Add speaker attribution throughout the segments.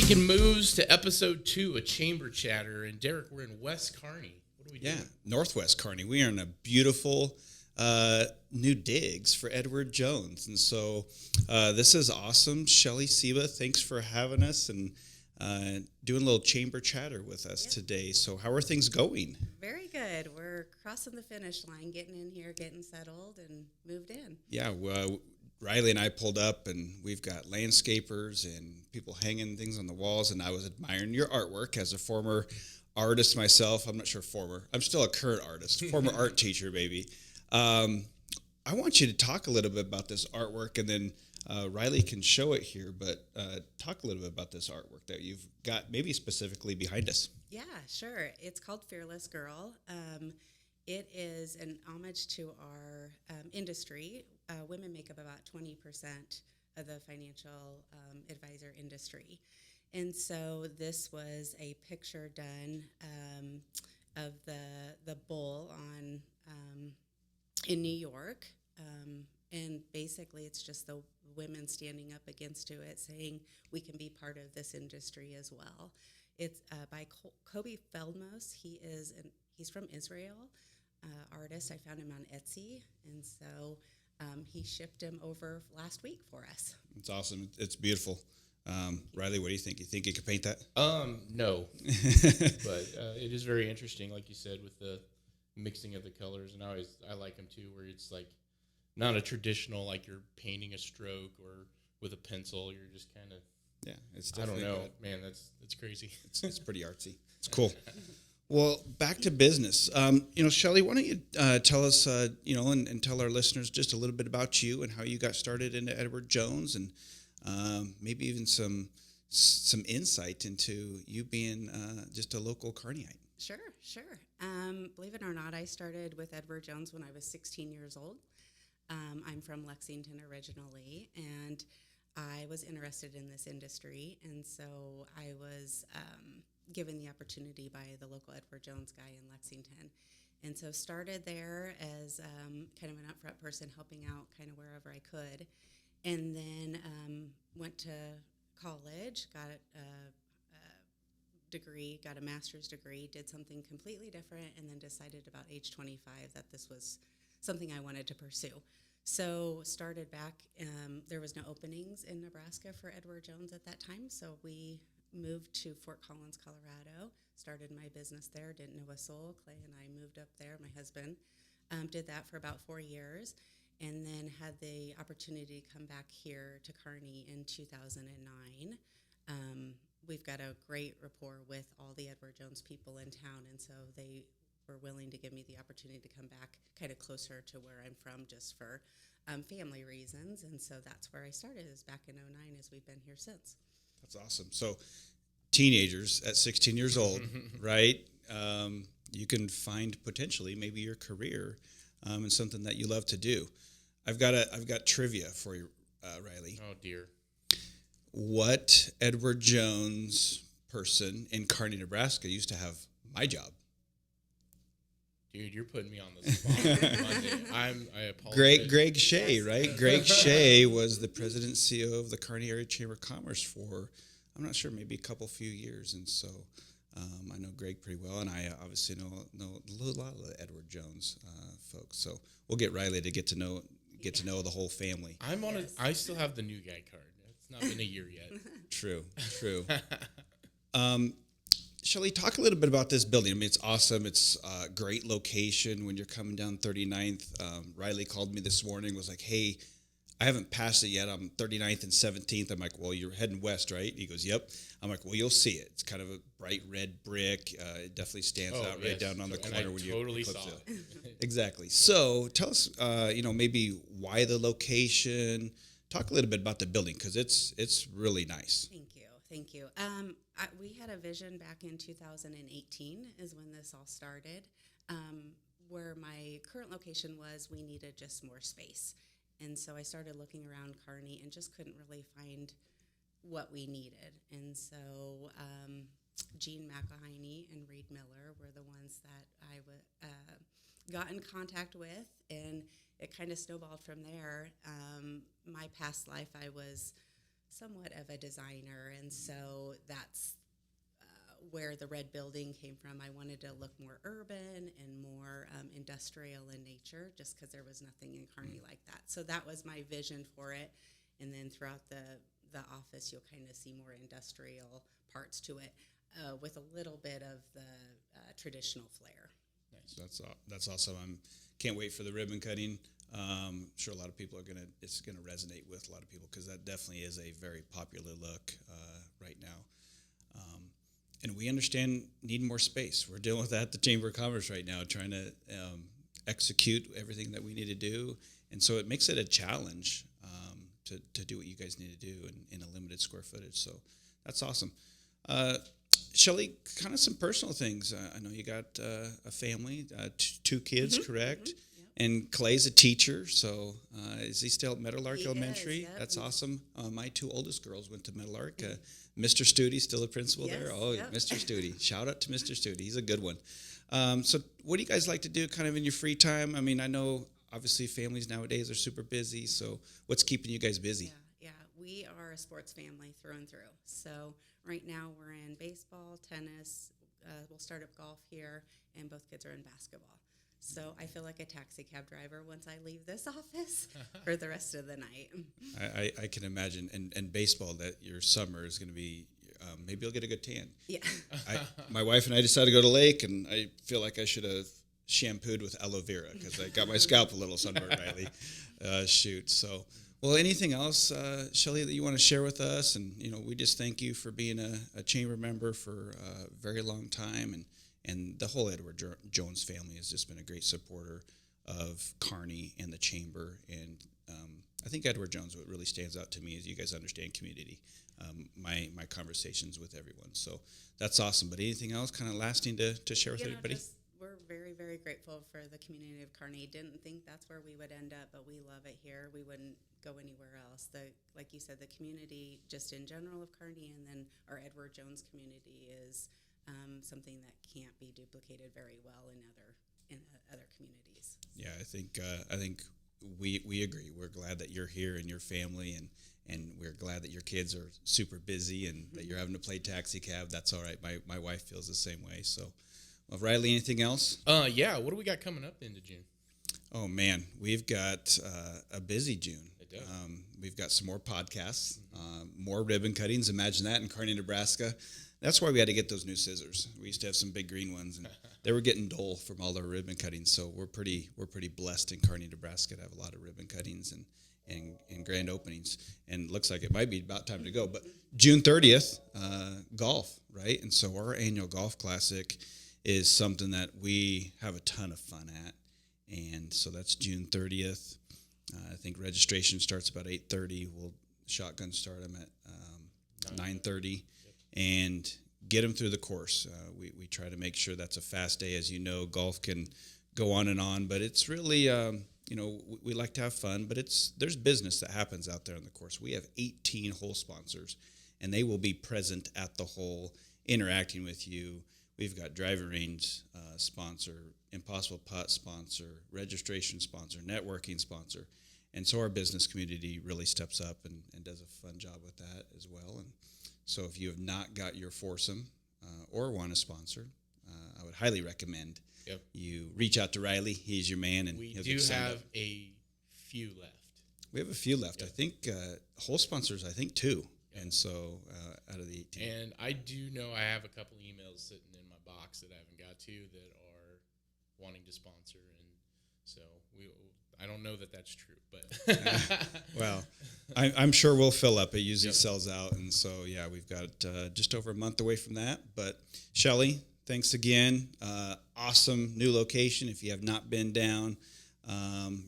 Speaker 1: making moves to episode 2 of Chamber Chatter. And Derek, we're in West Kearney. What are we doing?
Speaker 2: Yeah, Northwest Kearney. We are in a beautiful new digs for Edward Jones. And so this is awesome. Shelly Seba, thanks for having us and doing a little chamber chatter with us today. So how are things going?
Speaker 3: Very good. We're crossing the finish line, getting in here, getting settled, and moved in.
Speaker 2: Yeah, Riley and I pulled up, and we've got landscapers and people hanging things on the walls, and I was admiring your artwork as a former artist myself. I'm not sure former. I'm still a current artist, former art teacher, maybe. I want you to talk a little bit about this artwork, and then Riley can show it here, but talk a little bit about this artwork that you've got maybe specifically behind us.
Speaker 3: Yeah, sure. It's called Fearless Girl. It is an homage to our industry. Women make up about 20% of the financial advisor industry. And so this was a picture done of the bull on in New York. And basically it's just the women standing up against it saying we can be part of this industry as well. It's by Kobe Feldmos. He's from Israel, artist. I found him on Etsy, and so he shipped him over last week for us.
Speaker 2: It's awesome. It's beautiful. Riley, what do you think? You think you could paint that?
Speaker 1: No, but it is very interesting, like you said, with the mixing of the colors, and I like them too, where it's like not a traditional like you're painting a stroke or with a pencil. You're just kind of
Speaker 2: it's
Speaker 1: I don't
Speaker 2: definitely
Speaker 1: know,
Speaker 2: good.
Speaker 1: man. That's crazy.
Speaker 2: It's pretty artsy. It's cool. Well, back to business. Shelly, why don't you tell us, and tell our listeners just a little bit about you and how you got started into Edward Jones, and maybe even some insight into you being just a local Kearneyite.
Speaker 3: Sure. Believe it or not, I started with Edward Jones when I was 16 years old. I'm from Lexington originally, and I was interested in this industry, and so I was given the opportunity by the local Edward Jones guy in Lexington. And so started there as kind of an upfront person helping out kind of wherever I could. And then went to college, got a degree, got a master's degree, did something completely different, and then decided about age 25 that this was something I wanted to pursue. So started back, there was no openings in Nebraska for Edward Jones at that time, so we moved to Fort Collins, Colorado, started my business there, didn't know a soul. Clay and I moved up there, my husband, did that for about 4 years, and then had the opportunity to come back here to Kearney in 2009. We've got a great rapport with all the Edward Jones people in town, and so they were willing to give me the opportunity to come back kind of closer to where I'm from just for family reasons, and so that's where I started, is back in 2009, as we've been here since.
Speaker 2: That's awesome. So teenagers at 16 years old, right? You can find potentially maybe your career in something that you love to do. I've got trivia for you, Riley.
Speaker 1: Oh dear.
Speaker 2: What Edward Jones person in Kearney, Nebraska used to have my job?
Speaker 1: Dude, you're putting me on the spot. Monday. I apologize.
Speaker 2: Greg Shea, right? Greg Shea was the president and CEO of the Kearney Area Chamber of Commerce for, I'm not sure, maybe a few years. And so I know Greg pretty well, and I obviously know a lot of the Edward Jones folks. So we'll get Riley to get to know the whole family.
Speaker 1: I still have the new guy card. It's not been a year yet.
Speaker 2: True. Shelly, talk a little bit about this building. I mean, it's awesome. It's a great location when you're coming down 39th. Riley called me this morning, was like, hey, I haven't passed it yet. I'm 39th and 17th. I'm like, well, you're heading west, right? He goes, yep. I'm like, well, you'll see it. It's kind of a bright red brick. It definitely stands out right down on the corner when you
Speaker 1: totally
Speaker 2: clip
Speaker 1: saw
Speaker 2: it. Exactly. So tell us, maybe why the location. Talk a little bit about the building, because it's really nice.
Speaker 3: Thank you. We had a vision back in 2018 is when this all started, where my current location was. We needed just more space. And so I started looking around Kearney and just couldn't really find what we needed. And so Gene McElhiney and Reed Miller were the ones that I got in contact with, and it kind of snowballed from there. My past life, I was somewhat of a designer, and so that's where the red building came from. I wanted to look more urban and more industrial in nature, just because there was nothing in Kearney like that. So that was my vision for it. And then throughout the office, you'll kind of see more industrial parts to it, with a little bit of the traditional flair.
Speaker 2: Nice. That's awesome. Can't wait for the ribbon cutting. Sure, a lot of people it's gonna resonate with a lot of people, because that definitely is a very popular look right now. And we understand needing more space. We're dealing with that at the Chamber of Commerce right now, trying to execute everything that we need to do. And so it makes it a challenge to do what you guys need to do in a limited square footage. So that's awesome. Shelly, kind of some personal things. I know you got a family, two kids, correct?
Speaker 3: Yep.
Speaker 2: And Clay's a teacher, so is he still at Meadowlark
Speaker 3: He
Speaker 2: Elementary?
Speaker 3: is, yep.
Speaker 2: That's awesome. My two oldest girls went to Meadowlark. Mr. Studi, still a principal there?
Speaker 3: Yes,
Speaker 2: Oh,
Speaker 3: yep.
Speaker 2: Mr. Studi. Shout out to Mr. Studi. He's a good one. So what do you guys like to do kind of in your free time? I mean, I know obviously families nowadays are super busy, so what's keeping you guys busy?
Speaker 3: Yeah. We are a sports family through and through. So right now we're in baseball, tennis. We'll start up golf here, and both kids are in basketball. So I feel like a taxi cab driver once I leave this office for the rest of the night.
Speaker 2: I can imagine. And baseball, that your summer is going to be, maybe you'll get a good tan.
Speaker 3: Yeah.
Speaker 2: My wife and I decided to go to the lake, and I feel like I should have shampooed with aloe vera, because I got my scalp a little sunburned, Riley. Shoot. So, well, anything else, Shelly, that you want to share with us? And, we just thank you for being a chamber member for a very long time. And the whole Edward Jones family has just been a great supporter of Kearney and the chamber. And I think Edward Jones, what really stands out to me is you guys understand community. My conversations with everyone. So that's awesome. But anything else kind of lasting to share with everybody?
Speaker 3: We're very, very grateful for the community of Kearney. Didn't think that's where we would end up, but we love it here. We wouldn't go anywhere else. Like you said, the community just in general of Kearney, and then our Edward Jones community is something that can't be duplicated very well in other communities.
Speaker 2: Yeah, I think we agree. We're glad that you're here and your family, and we're glad that your kids are super busy and that you're having to play taxi cab. That's all right. My wife feels the same way. So, well, Riley, anything else?
Speaker 1: Yeah. What do we got coming up into June?
Speaker 2: Oh man, we've got a busy June.
Speaker 1: It does.
Speaker 2: We've got some more podcasts, more ribbon cuttings. Imagine that in Kearney, Nebraska. That's why we had to get those new scissors. We used to have some big green ones, and they were getting dull from all the ribbon cuttings. So we're pretty blessed in Kearney, Nebraska, to have a lot of ribbon cuttings and grand openings. And it looks like it might be about time to go. But June 30th, golf, right? And so our annual golf classic is something that we have a ton of fun at. And so that's June 30th. I think registration starts about 8:30. We'll shotgun start them at 9:30. And get them through the course. We try to make sure that's a fast day. As you know, golf can go on and on, but it's really, we like to have fun, but there's business that happens out there on the course. We have 18 hole sponsors, and they will be present at the hole, interacting with you. We've got driving range sponsor, Impossible Putt sponsor, registration sponsor, networking sponsor. And so our business community really steps up and does a fun job with that as well. And so if you have not got your foursome or want to sponsor, I would highly recommend you reach out to Riley. He's your man. And
Speaker 1: we do have a few left.
Speaker 2: We have a few left.
Speaker 1: Yep.
Speaker 2: I think whole sponsors, 2. Yep. And so out of the 18.
Speaker 1: And I do know I have a couple emails sitting in my box that I haven't got to that are wanting to sponsor. And so I don't know that that's true, but
Speaker 2: well, I'm sure we'll fill up. It usually sells out, and so we've got just over a month away from that. But Shelly, thanks again. Awesome new location. If you have not been down,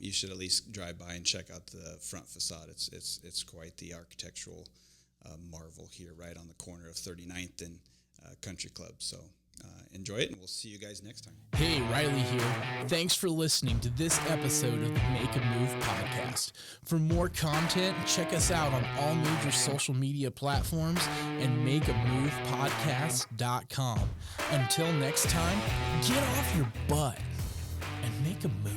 Speaker 2: you should at least drive by and check out the front facade. It's quite the architectural marvel here, right on the corner of 39th and Country Club. So. Enjoy it, and we'll see you guys next time.
Speaker 4: Hey, Riley here. Thanks for listening to this episode of the Make a Move podcast. For more content, check us out on all major social media platforms and makeamovepodcast.com. Until next time, get off your butt and make a move.